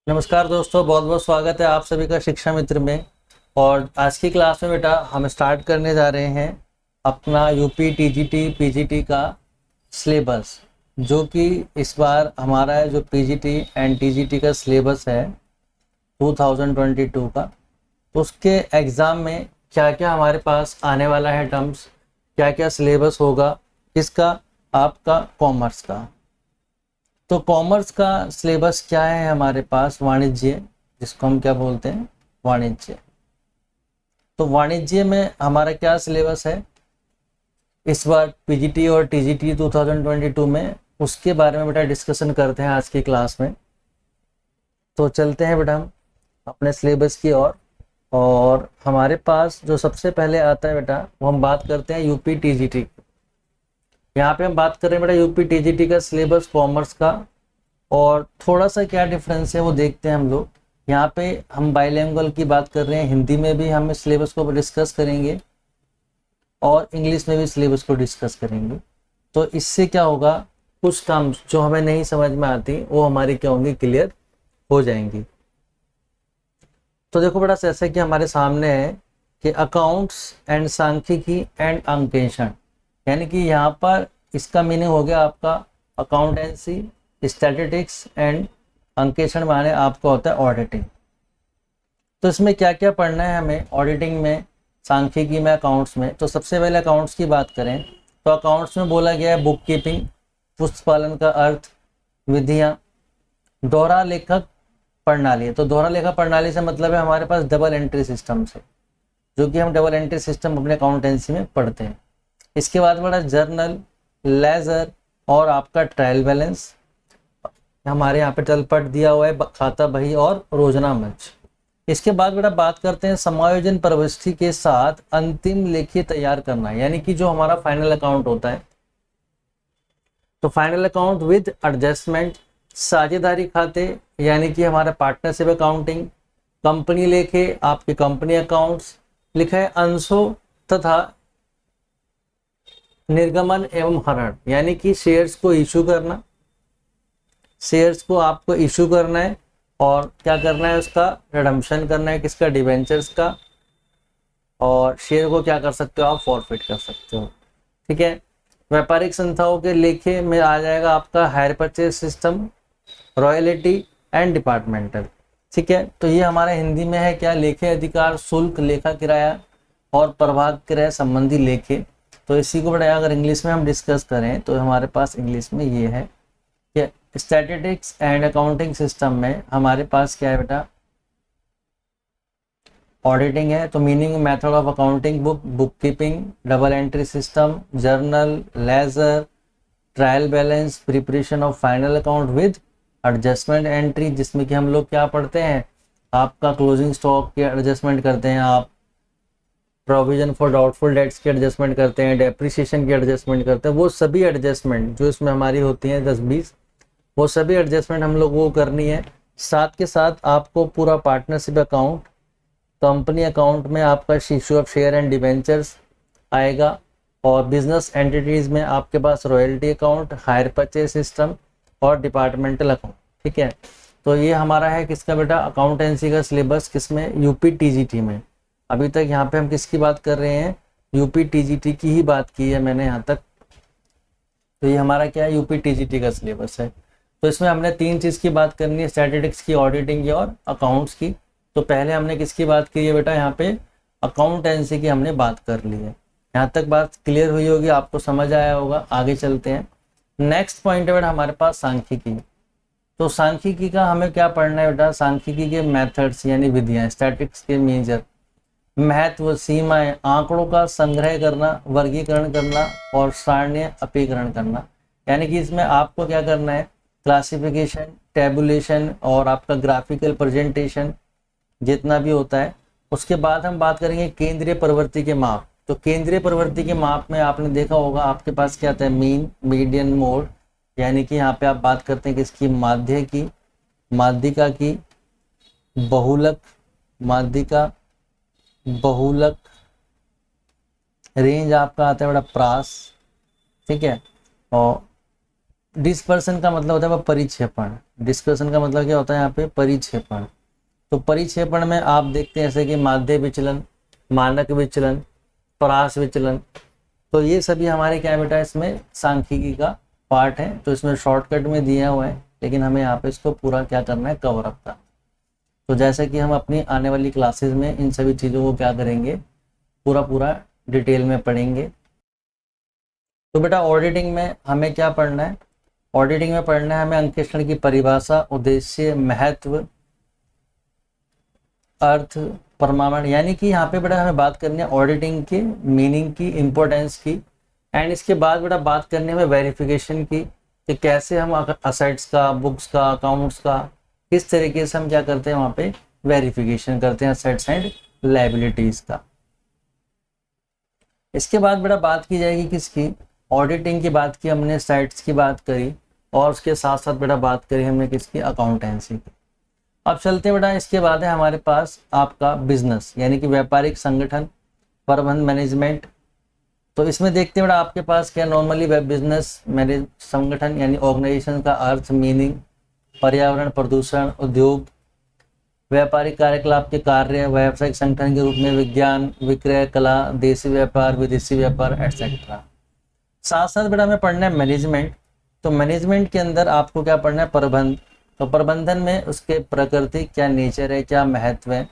नमस्कार दोस्तों, बहुत बहुत स्वागत है आप सभी का शिक्षा मित्र में। और आज की क्लास में बेटा हम स्टार्ट करने जा रहे हैं अपना यूपी टीजीटी पीजीटी का सिलेबस, जो कि इस बार हमारा है जो पीजीटी एंड टीजीटी का सिलेबस है 2022 का। तो उसके एग्ज़ाम में क्या क्या हमारे पास आने वाला है टर्म्स, क्या क्या सिलेबस होगा, किसका, आपका कॉमर्स का। तो कॉमर्स का सिलेबस क्या है हमारे पास, वाणिज्य, जिसको हम क्या बोलते हैं, वाणिज्य। तो वाणिज्य में हमारा क्या सिलेबस है इस बार पीजीटी और टीजीटी 2022 में, उसके बारे में बेटा डिस्कशन करते हैं आज की क्लास में। तो चलते हैं बेटा हम अपने सिलेबस की ओर। और हमारे पास जो सबसे पहले आता है बेटा, वो हम बात करते हैं यूपी टीजीटी। यहाँ पे हम बात कर रहे हैं बेटा यूपी टीजीटी का सिलेबस कॉमर्स का। और थोड़ा सा क्या डिफरेंस है वो देखते हैं हम लोग। यहाँ पे हम बाइलिंगुअल की बात कर रहे हैं, हिंदी में भी हम इस सिलेबस को डिस्कस करेंगे और इंग्लिश में भी सिलेबस को डिस्कस करेंगे। तो इससे क्या होगा, कुछ काम जो हमें नहीं समझ में आती वो हमारी क्या होंगी, क्लियर हो जाएंगी। तो देखो बेटा, जैसे कि हमारे सामने है कि अकाउंट्स एंड सांख्यिकी एंड अंकेक्षण, यानी कि यहाँ पर इसका मीनिंग हो गया आपका अकाउंटेंसी, स्टैटिस्टिक्स एंड अंकेक्षण माने आपका होता है ऑडिटिंग। तो इसमें क्या क्या पढ़ना है हमें ऑडिटिंग में, सांख्यिकी में, अकाउंट्स में। तो सबसे पहले अकाउंट्स की बात करें तो अकाउंट्स में बोला गया है बुक कीपिंग, पुस्तपालन का अर्थ, विधियाँ, दोहरा लेखक प्रणाली। तो दोहरा लेखा प्रणाली से मतलब है हमारे पास डबल एंट्री सिस्टम से, जो कि हम डबल एंट्री सिस्टम अपने अकाउंटेंसी में पढ़ते हैं। इसके बाद बड़ा जर्नल, लेजर और आपका ट्रायल बैलेंस, हमारे यहाँ पे तलपट दिया हुआ है खाता बही और रोजना मंच। इसके बाद बेटा बात करते हैं समायोजन प्रविष्टि के साथ अंतिम लेखी तैयार करना, यानी कि जो हमारा फाइनल अकाउंट होता है। तो फाइनल अकाउंट विद एडजस्टमेंट, साझेदारी खाते यानी कि हमारा पार्टनरशिप अकाउंटिंग, कंपनी लेखे आपके कंपनी अकाउंट्स, लिखा है अंशों तथा निर्गमन एवं हरण, यानी कि शेयर्स को इशू करना, शेयर्स को आपको इशू करना है और क्या करना है, उसका रिडम्पशन करना है, किसका, डिवेंचर्स का। और शेयर को क्या कर सकते हो आप, फॉरफिट कर सकते हो। ठीक है। व्यापारिक संस्थाओं के लेखे में आ जाएगा आपका higher purchase system, royalty and departmental. ठीक है। तो ये हमारे हिंदी में है क्या, लेखे अधिकार, शुल्क, लेखा किराया और प्रभाग क्रय संबंधी लेखे। तो इसी को बढ़ाया अगर इंग्लिश में हम डिस्कस करें तो हमारे पास इंग्लिश में ये है कि स्टैटिस्टिक्स एंड अकाउंटिंग सिस्टम में हमारे पास क्या है बेटा, ऑडिटिंग है। तो meaning, method of accounting book, book keeping, double entry system, journal, ledger, trial balance, preparation of final account with adjustment entry, जिसमें कि हम लोग क्या पढ़ते हैं, आपका क्लोजिंग स्टॉक के एडजस्टमेंट करते हैं, आप प्रोविजन फॉर डाउटफुल डेट्स की एडजस्टमेंट करते हैं, डेप्रिसिएशन की एडजस्टमेंट करते हैं। वो सभी एडजस्टमेंट जो इसमें हमारी होती हैं 10-20, वो सभी एडजस्टमेंट हम लोग को करनी है। साथ के साथ आपको पूरा पार्टनरशिप अकाउंट, कंपनी अकाउंट में आपका issue of share and debentures आएगा। और बिजनेस एंटिटीज में आपके पास royalty account, hire purchase system और डिपार्टमेंटल अकाउंट। ठीक है। तो ये हमारा है किसका बेटा, अकाउंटेंसी का सिलेबस, किसमें, यूपी टीजीटी में। अभी तक यहाँ पे हम किसकी बात कर रहे हैं, यूपी टीजीटी की ही बात की है मैंने यहाँ तक। तो ये हमारा क्या है, यूपी टीजीटी का सिलेबस है। तो इसमें हमने 3 चीज़ की बात करनी है, स्टैटिस्टिक्स की, ऑडिटिंग की और अकाउंट्स की। तो पहले हमने किसकी बात की है बेटा, यहाँ पे अकाउंटेंसी की हमने बात कर ली है। यहाँ तक बात क्लियर हुई होगी, आपको समझ आया होगा। आगे चलते हैं। नेक्स्ट पॉइंट है बेटा हमारे पास सांख्यिकी। तो सांख्यिकी का हमें क्या पढ़ना है बेटा, सांख्यिकी के मेथड्स यानी विधियाँ, स्टैटिस्टिक्स के मेजर, महत्व, सीमाएं, आंकड़ों का संग्रह करना, वर्गीकरण करना और सारण्य अपीकरण करना। यानी कि इसमें आपको क्या करना है, क्लासिफिकेशन, टेबुलेशन और आपका ग्राफिकल प्रेजेंटेशन जितना भी होता है। उसके बाद हम बात करेंगे केंद्रीय प्रवृत्ति के माप। तो केंद्रीय प्रवृत्ति के माप में आपने देखा होगा आपके पास क्या आता है, मीन, मीडियन, मोड, यानी कि यहाँ पे आप बात करते हैं किसकी, माध्य की, माध्यिका की, बहुलक, माध्यिका, बहुलक, रेंज आपका आता है बड़ा प्रास। ठीक है। और डिस्पर्सन का मतलब होता है परिक्षेपण। डिस्पर्सन का मतलब क्या होता है यहाँ पे? परिक्षेपण। तो परिक्षेपण में आप देखते हैं जैसे कि माध्य विचलन, मानक विचलन, परास विचलन, तो ये सभी हमारे क्या बेटा इसमें सांख्यिकी का पार्ट है। तो इसमें शॉर्टकट में दिया हुआ है, लेकिन हमें यहाँ पे इसको पूरा क्या करना है? कवर अप करना। तो जैसे कि हम अपनी आने वाली क्लासेस में इन सभी चीज़ों को क्या करेंगे? पूरा डिटेल में पढ़ेंगे। तो बेटा ऑडिटिंग में हमें क्या पढ़ना है? ऑडिटिंग में पढ़ना है हमें अंकेक्षण की परिभाषा, उद्देश्य, महत्व, अर्थ, प्रमाण। यानी कि यहाँ पे बेटा हमें बात करनी है ऑडिटिंग के मीनिंग की, इम्पोर्टेंस की, एंड इसके बाद बेटा बात करनी है हमें वेरिफिकेशन की, कि कैसे हम असेट्स का, बुक्स का, अकाउंट्स का किस तरीके से हम क्या करते हैं वहाँ पे वेरिफिकेशन करते हैं असेट्स एंड लायबिलिटीज का। इसके बाद बेटा बात की जाएगी किसकी? ऑडिटिंग की बात की हमने, साइट्स की बात करी, और उसके साथ साथ बेटा बात करी हमने किसकी? अकाउंटेंसी की। अब चलते हैं बेटा, इसके बाद है हमारे पास आपका बिजनेस, यानी कि व्यापारिक संगठन, प्रबंध, मैनेजमेंट। तो इसमें देखते हैं बेटा आपके पास क्या नॉर्मली बिजनेस मैनेज संगठन यानी ऑर्गेनाइजेशन का अर्थ, मीनिंग, पर्यावरण, प्रदूषण, उद्योग, व्यापारिक कार्यकलाप के कार्य, व्यावसायिक संगठन के रूप में विज्ञान, विक्रय, कला, देशी व्यापार, विदेशी व्यापार, एटसेट्रा। साथ साथ बेटा हमें पढ़ना है मैनेजमेंट। तो मैनेजमेंट के अंदर आपको क्या पढ़ना है? प्रबंध। तो प्रबंधन में उसके प्रकृति क्या, नेचर है, क्या महत्व है,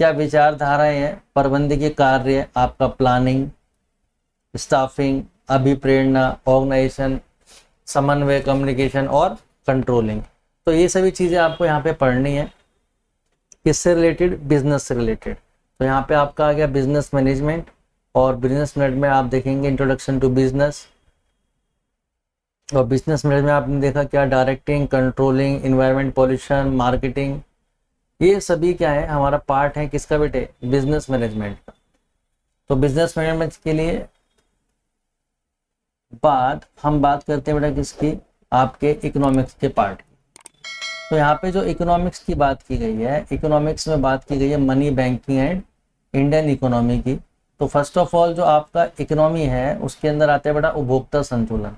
क्या विचारधाराएं हैं, प्रबंधकीय कार्य, आपका प्लानिंग, स्टाफिंग, अभिप्रेरणा, ऑर्गेनाइजेशन, समन्वय, कम्युनिकेशन और कंट्रोलिंग। तो ये सभी चीज़ें आपको यहाँ पे पढ़नी है। किससे रिलेटेड? बिजनेस से रिलेटेड। तो यहाँ पे आपका आ गया बिजनेस मैनेजमेंट, और बिजनेस मैनेजमेंट में आप देखेंगे इंट्रोडक्शन टू बिजनेस, और बिजनेस मैनेजमेंट में आपने देखा क्या? Directing, controlling, environment, pollution, marketing. ये सभी क्या है? हमारा पार्ट है किसका बेटे? बिजनेस मैनेजमेंट का। तो बिजनेस मैनेजमेंट के लिए बाद हम बात करते हैं बेटा किसकी? आपके इकोनॉमिक्स के पार्ट की। तो यहाँ पे जो इकोनॉमिक्स की बात की गई है, इकोनॉमिक्स में बात की गई है money, banking and Indian economy की। तो फर्स्ट ऑफ ऑल जो आपका इकोनॉमी है उसके अंदर आता है बेटा उपभोक्ता संतुलन।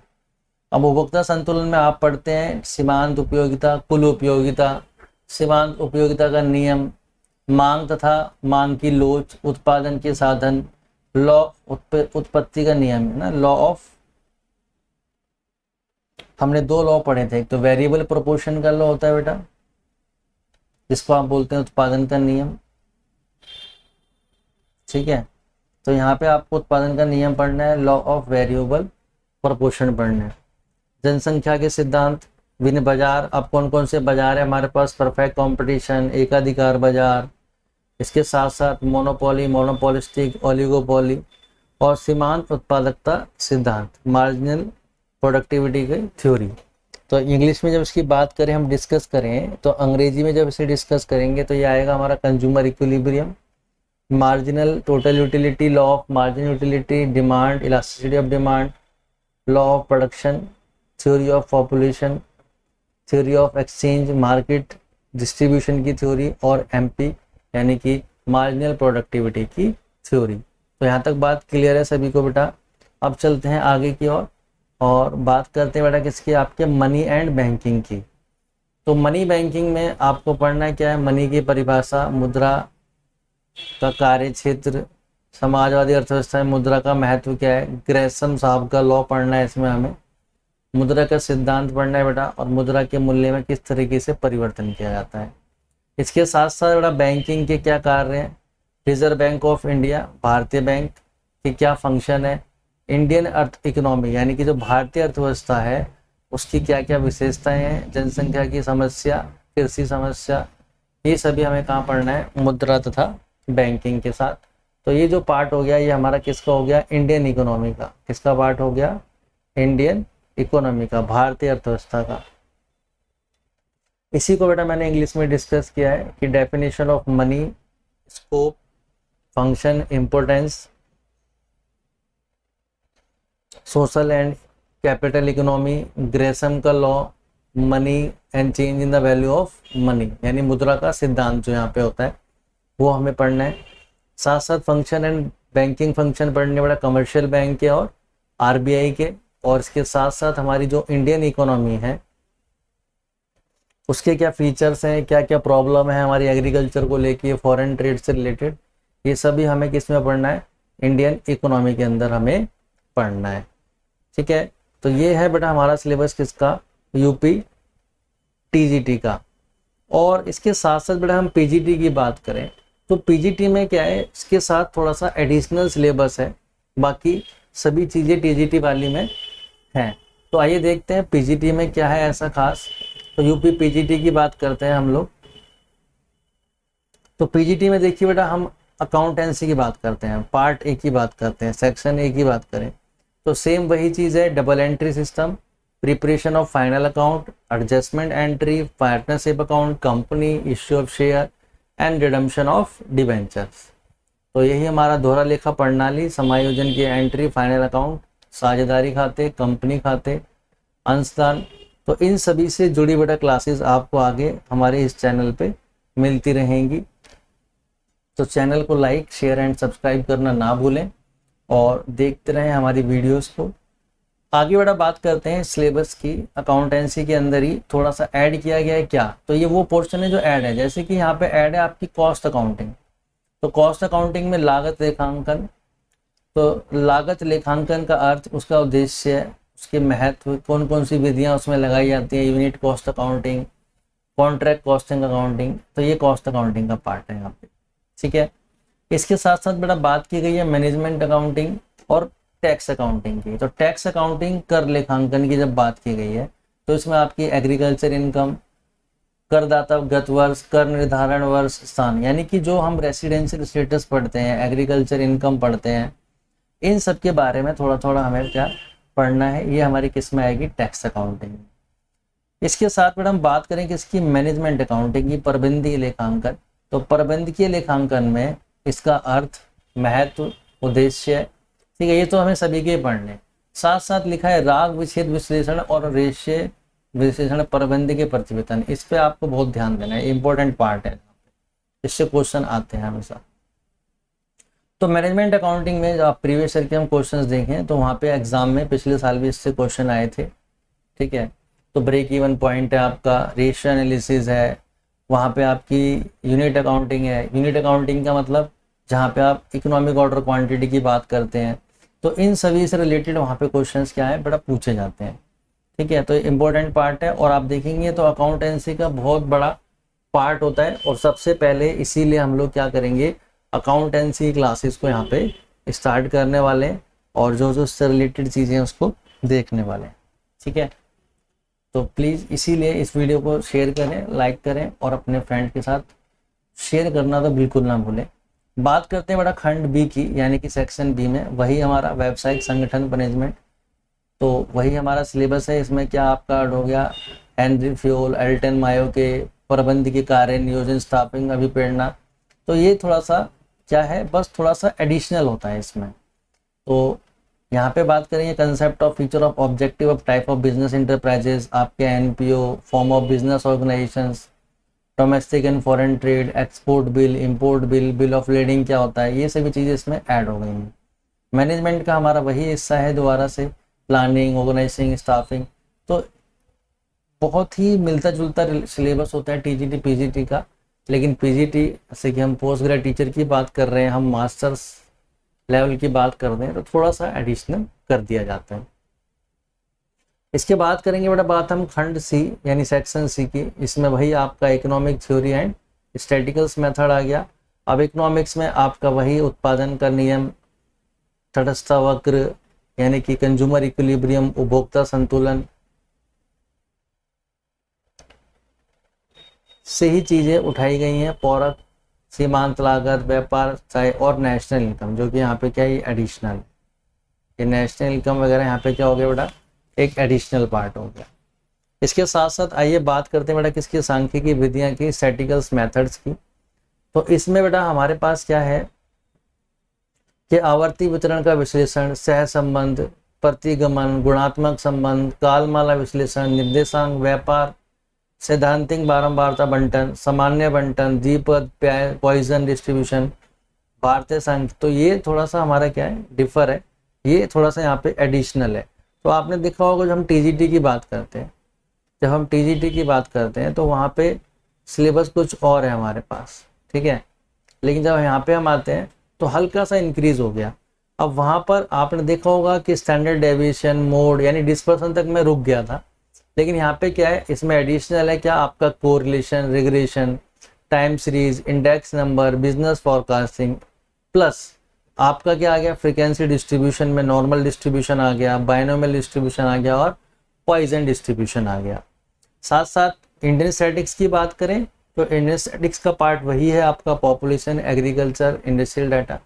अब उपभोक्ता संतुलन में आप पढ़ते हैं सीमांत उपयोगिता, कुल उपयोगिता, सीमांत उपयोगिता का नियम, मांग तथा मांग की लोच, उत्पादन के साधन, लॉ उत्पत्ति का नियम है ना, लॉ ऑफ। हमने दो लॉ पढ़े थे, एक तो वेरिएबल प्रोपोर्शन का लॉ होता है बेटा, जिसको आप बोलते हैं उत्पादन का नियम, ठीक है। तो यहाँ पे आपको उत्पादन का नियम पढ़ना है, लॉ ऑफ वेरिएबल प्रोपोर्शन पढ़ना है। जनसंख्या के सिद्धांत, विभिन्न बाजार। अब कौन कौन से बाजार है हमारे पास? परफेक्ट कंपटीशन, एकाधिकार बाजार, इसके साथ साथ मोनोपोली, मोनोपोलिस्टिक, ओलिगोपोली, और सीमांत उत्पादकता सिद्धांत, मार्जिनल प्रोडक्टिविटी की थ्योरी। तो इंग्लिश में जब इसकी बात करें, हम डिस्कस करें, तो अंग्रेजी में जब इसे डिस्कस करेंगे तो ये आएगा हमारा consumer equilibrium, marginal total utility, law of marginal utility, demand, elasticity of demand, law of production, theory of population, theory of exchange, market distribution की थ्योरी, और एमपी यानी कि मार्जिनल प्रोडक्टिविटी की थ्योरी। तो यहाँ तक बात क्लियर है सभी को बेटा। अब चलते हैं आगे की ओर और बात करते हैं बेटा किसकी? आपके मनी एंड बैंकिंग की। तो मनी बैंकिंग में आपको पढ़ना है क्या है? मनी की परिभाषा, मुद्रा का कार्य क्षेत्र, समाजवादी अर्थव्यवस्था में मुद्रा का महत्व क्या है, ग्रेसम साहब का लॉ पढ़ना है इसमें हमें, मुद्रा का सिद्धांत पढ़ना है बेटा, और मुद्रा के मूल्य में किस तरीके से परिवर्तन किया जाता है। इसके साथ साथ बेटा बैंकिंग के क्या कार्य हैं, रिजर्व बैंक ऑफ इंडिया, भारतीय बैंक के क्या फंक्शन है, इंडियन अर्थ इकोनॉमी यानी कि जो भारतीय अर्थव्यवस्था है उसकी क्या क्या विशेषताएं हैं, जनसंख्या की समस्या, कृषि समस्या, ये सभी हमें कहाँ पढ़ना है? मुद्रा तथा बैंकिंग के साथ। तो ये जो पार्ट हो गया ये हमारा किसका हो गया? इंडियन इकोनॉमी का। किसका पार्ट हो गया? इंडियन इकोनॉमी का, भारतीय अर्थव्यवस्था का। इसी को बेटा मैंने इंग्लिश में डिस्कस किया है कि definition of money, scope, function, importance, social and capital economy, Gresham का law, money and change in the value of money यानी मुद्रा का सिद्धांत जो यहाँ पे होता है वो हमें पढ़ना है। साथ साथ फंक्शन एंड बैंकिंग फंक्शन पढ़ने बड़ा कमर्शियल बैंक के और आरबीआई के, और इसके साथ साथ हमारी जो इंडियन इकोनॉमी है उसके क्या फीचर्स हैं, क्या क्या प्रॉब्लम है हमारी एग्रीकल्चर को लेके, फॉरेन ट्रेड से रिलेटेड, ये सभी हमें किस में पढ़ना है, इंडियन इकोनॉमी के अंदर हमें पढ़ना है। ठीक है, तो ये है बेटा हमारा सिलेबस किसका, यूपी टीजीटी का। और इसके साथ साथ बेटा हम पीजीटी की बात करें तो पीजीटी में क्या है, इसके साथ थोड़ा सा एडिशनल सिलेबस है, बाकी सभी चीज़ें टीजीटी वाली में हैं। तो आइए देखते हैं पीजीटी में क्या है ऐसा खास। तो यूपी पीजीटी की बात करते हैं हम लोग। तो पीजीटी में देखिए बेटा हम अकाउंटेंसी की बात करते हैं, पार्ट ए की बात करते हैं, सेक्शन ए की बात करें तो सेम वही चीज़ है, double entry system, preparation of final account, adjustment entry, partnership account, company, issue of share and redemption of debentures. तो यही हमारा दोहरा लेखा प्रणाली, समायोजन की एंट्री, फाइनल अकाउंट, साझेदारी खाते, कंपनी खाते, अंशदान। तो इन सभी से जुड़ी बेटा क्लासेस आपको आगे हमारे इस चैनल पे मिलती रहेंगी। तो चैनल को लाइक शेयर एंड सब्सक्राइब करना ना भूलें और देखते रहें हमारी वीडियोस को। आगे बेटा बात करते हैं सिलेबस की। अकाउंटेंसी के अंदर ही थोड़ा सा ऐड किया गया है क्या, तो ये वो पोर्शन है जो ऐड है, जैसे कि यहाँ पे ऐड है आपकी कॉस्ट अकाउंटिंग। तो कॉस्ट अकाउंटिंग में लागत लेखांकन, तो लागत लेखांकन का अर्थ, उसका उद्देश्य, उसके महत्व, कौन कौन सी विधियाँ उसमें लगाई जाती हैं, unit cost accounting, contract costing accounting, तो ये कॉस्ट अकाउंटिंग का पार्ट है यहाँ पे। ठीक है, इसके साथ साथ बेटा बात की गई है मैनेजमेंट अकाउंटिंग और टैक्स अकाउंटिंग की। तो टैक्स अकाउंटिंग कर लेखांकन की जब बात की गई है तो इसमें आपकी एग्रीकल्चर इनकम, करदाता गत वर्ष, कर निर्धारण वर्ष, स्थान, यानी कि जो हम रेसिडेंशियल स्टेटस पढ़ते हैं, एग्रीकल्चर इनकम पढ़ते हैं, इन सब के बारे में थोड़ा थोड़ा हमें क्या पढ़ना है, ये हमारी किस में आएगी, टैक्स अकाउंटिंग। इसके साथ बेटा हम बात करें कि इसकी मैनेजमेंट अकाउंटिंग की, प्रबंधकीय लेखांकन। तो प्रबंधकीय लेखांकन में इसका अर्थ, महत्व, उद्देश्य, ठीक है, ये तो हमें सभी के पढ़ने। साथ साथ लिखा है राग विच्छेद विश्लेषण और रेश्य विश्लेषण, प्रबंधकीय प्रतिवेदन, इस पे आपको बहुत ध्यान देना है, इंपॉर्टेंट पार्ट है, इससे क्वेश्चन आते हैं हमेशा। तो मैनेजमेंट अकाउंटिंग में जब आप प्रीवियस ईयर के हम क्वेश्चंस देखें तो वहाँ पे एग्जाम में पिछले साल भी इससे क्वेश्चन आए थे। ठीक है, तो ब्रेक इवन पॉइंट है आपका, रेशियो एनालिसिस है, वहाँ पे आपकी यूनिट अकाउंटिंग है। यूनिट अकाउंटिंग का मतलब जहाँ पे आप इकोनॉमिक ऑर्डर क्वांटिटी की बात करते हैं, तो इन सभी से रिलेटेड वहाँ पे क्वेश्चंस क्या है बड़ा पूछे जाते हैं। ठीक है, तो इम्पोर्टेंट पार्ट है और आप देखेंगे तो अकाउंटेंसी का बहुत बड़ा पार्ट होता है। और सबसे पहले इसीलिए हम लोग क्या करेंगे, अकाउंटेंसी क्लासेस को यहाँ पे स्टार्ट करने वाले हैं और जो जो उससे रिलेटेड चीज़ें उसको देखने वाले हैं। ठीक है, तो प्लीज़ इसीलिए इस वीडियो को शेयर करें, लाइक करें और अपने फ्रेंड के साथ शेयर करना तो बिल्कुल ना भूलें। बात करते हैं बड़ा खंड बी की, यानी कि सेक्शन बी में, वही हमारा व्यावसायिक संगठन मैनेजमेंट। तो वही हमारा सिलेबस है। इसमें क्या आपका हो गया, हेनरी फ्यूल, एल्टन मायो के प्रबंध के कार्य, नियोजन, स्थापना, अभिप्रेरणा। तो ये थोड़ा सा क्या है, बस थोड़ा सा एडिशनल होता है इसमें। तो यहाँ पे बात करेंगे concept of, feature of, objective of, type of business enterprises, आपके NPO, form of business organisations, domestic and foreign trade, export bill, import bill, bill of lading क्या होता है, ये सभी चीज़ें इसमें ऐड हो गई हैं। मैनेजमेंट का हमारा वही हिस्सा है दोबारा से, प्लानिंग, ऑर्गेनाइजिंग, स्टाफिंग। तो बहुत ही मिलता जुलता सिलेबस होता है टीजीटी पीजीटी का, लेकिन पीजीटी से कि हम पोस्ट ग्रेड टीचर की बात कर रहे हैं, हम मास्टर्स लेवल की बात कर रहे हैं, तो थोड़ा सा एडिशनल कर दिया जाता है। इसके बाद करेंगे बेटा बात हम खंड सी यानी सेक्शन सी की। इसमें वही आपका इकोनॉमिक थ्योरी एंड स्टैटिस्टिकल्स मेथड आ गया। अब इकोनॉमिक्स में आपका वही उत्पादन का नियम, तटस्थता वक्र यानी कि कंज्यूमर इक्विलिब्रियम, उपभोक्ता संतुलन से ही चीज़ें उठाई गई हैं। पौरक, सीमांत लागत, व्यापार चाहे और नेशनल इनकम, जो कि यहाँ पे क्या है एडिशनल, ये नेशनल इनकम वगैरह यहाँ पे क्या हो गया बेटा, एक एडिशनल पार्ट हो गया। इसके साथ साथ आइए बात करते हैं बेटा किसकी, सांख्यिकी विधियाँ की, स्टैटिस्टिकल्स मेथड्स की। तो इसमें बेटा हमारे पास क्या है कि आवर्ती वितरण का विश्लेषण, सह संबंध, प्रतिगमन, गुणात्मक संबंध, कालमाला विश्लेषण, निर्देशांक, व्यापार, सैद्धांतिक बारंबारता बंटन, सामान्य बंटन, द्विपद, पॉइजन डिस्ट्रीब्यूशन, भारतीय संख्या। तो ये थोड़ा सा हमारा क्या है, डिफर है, ये थोड़ा सा यहाँ पे एडिशनल है। तो आपने देखा होगा जब हम टीजीटी की बात करते हैं, तो वहाँ पे सिलेबस कुछ और है हमारे पास, ठीक है। लेकिन जब यहाँ पे हम आते हैं तो हल्का सा इंक्रीज हो गया। अब वहाँ पर आपने देखा होगा कि स्टैंडर्ड डेविएशन, मोड यानी डिस्पर्सन तक मैं रुक गया था, लेकिन यहाँ पे क्या है, इसमें एडिशनल है क्या, आपका correlation, regression, time series, index number, business forecasting, plus आपका क्या आ गया, फ्रीक्वेंसी डिस्ट्रीब्यूशन में नॉर्मल डिस्ट्रीब्यूशन आ गया, बाइनोमियल डिस्ट्रीब्यूशन आ गया और पॉइजन डिस्ट्रीब्यूशन आ गया। साथ साथ इंडियन स्टैटिक्स की बात करें तो इंडियन स्टैटिक्स का पार्ट वही है आपका पॉपुलेशन, एग्रीकल्चर, इंडस्ट्रियल डाटा।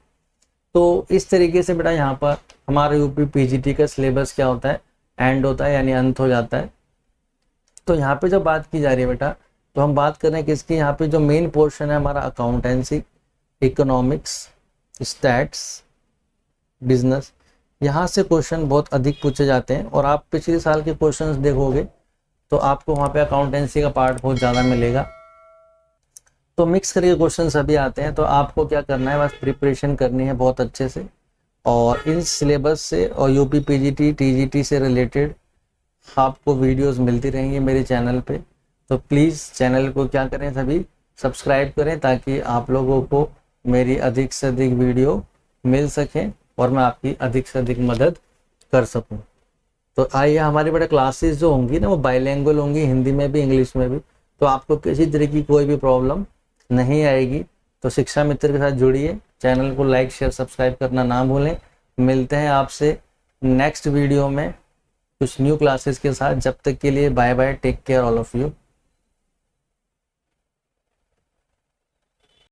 तो इस तरीके से बेटा यहाँ पर हमारा यूपी पीजीटी का सिलेबस क्या होता है, एंड होता है यानी अंत हो जाता है। तो यहाँ पे जब बात की जा रही है बेटा, तो हम बात कर रहे हैं किसकी, यहाँ पे जो मेन पोर्शन है हमारा अकाउंटेंसी, इकोनॉमिक्स, स्टैट्स, बिजनेस, यहाँ से क्वेश्चन बहुत अधिक पूछे जाते हैं। और आप पिछले साल के क्वेश्चंस देखोगे तो आपको वहाँ पे अकाउंटेंसी का पार्ट बहुत ज़्यादा मिलेगा। तो मिक्स करके क्वेश्चन सभी आते हैं, तो आपको क्या करना है, बस प्रिपरेशन करनी है बहुत अच्छे से। और इन सिलेबस से और यूपी पीजीटी टीजीटी से रिलेटेड आपको वीडियोस मिलती रहेंगी मेरे चैनल पे। तो प्लीज़ चैनल को क्या करें, सभी सब्सक्राइब करें ताकि आप लोगों को मेरी अधिक से अधिक वीडियो मिल सकें और मैं आपकी अधिक से अधिक मदद कर सकूं। तो आइए, हमारी बड़े क्लासेस जो होंगी ना वो बाइलिंगुअल होंगी, हिंदी में भी इंग्लिश में भी, तो आपको किसी तरह की कोई भी प्रॉब्लम नहीं आएगी। तो शिक्षा मित्र के साथ जुड़िए, चैनल को लाइक शेयर सब्सक्राइब करना ना भूलें। मिलते हैं आपसे नेक्स्ट वीडियो में कुछ न्यू क्लासेस के साथ। जब तक के लिए bye bye, take care all of you.